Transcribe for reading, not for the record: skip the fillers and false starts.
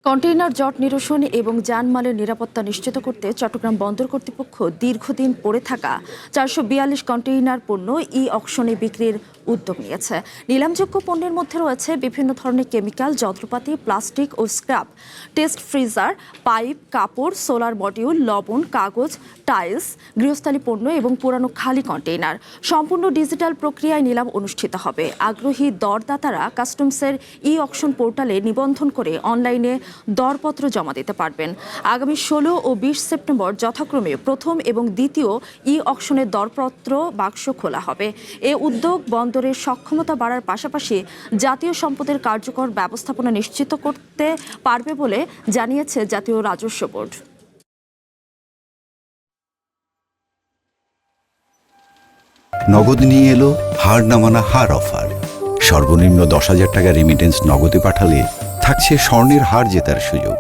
Container জট নিরসন এবং জানমালের নিরাপত্তা নিশ্চিত করতে চট্টগ্রাম বন্দর কর্তৃপক্ষ দীর্ঘদিন পড়ে থাকা 442 কন্টেইনার পণ্য অকশনে বিক্রির উদ্যোগ নিয়েছে। নিলামযোগ্য পণ্যের মধ্যে রয়েছে বিভিন্ন ধরনের কেমিক্যাল, যন্ত্রপাতি, প্লাস্টিক ও স্ক্র্যাপ, টেস্ট ফ্রিজার, পাইপ, কাপড়, সোলার মডিউল, লবণ, কাগজ, টাইলস, গৃহস্থালী পণ্য এবং পুরানো খালি কন্টেইনার। সম্পূর্ণ ডিজিটাল প্রক্রিয়ায় নিলাম অনুষ্ঠিত হবে। আগ্রহী দরদাতারা কাস্টমসের অকশন পোর্টালে নিবন্ধন করে অনলাইনে দরপত্র জমা দিতে পারবেন। আগামী 16 ও 20 সেপ্টেম্বর যথাক্রমে প্রথম এবং দ্বিতীয় অকশনের দরপত্র বাক্স খোলা হবে। এ উদ্যোগ বন্দরের সক্ষমতা বাড়ার পাশাপাশি জাতীয় সম্পদের কার্যকর ব্যবস্থাপনা নিশ্চিত করতে পারবে বলে জানিয়েছে জাতীয় রাজস্ব বোর্ড। নগদ নিয়ে এলো হার না মানা হার অফার। সর্বনিম্ন 10,000 টাকা রেমিটেন্স নগদে পাঠালে থাকছে স্বর্ণের হার জেতার সুযোগ।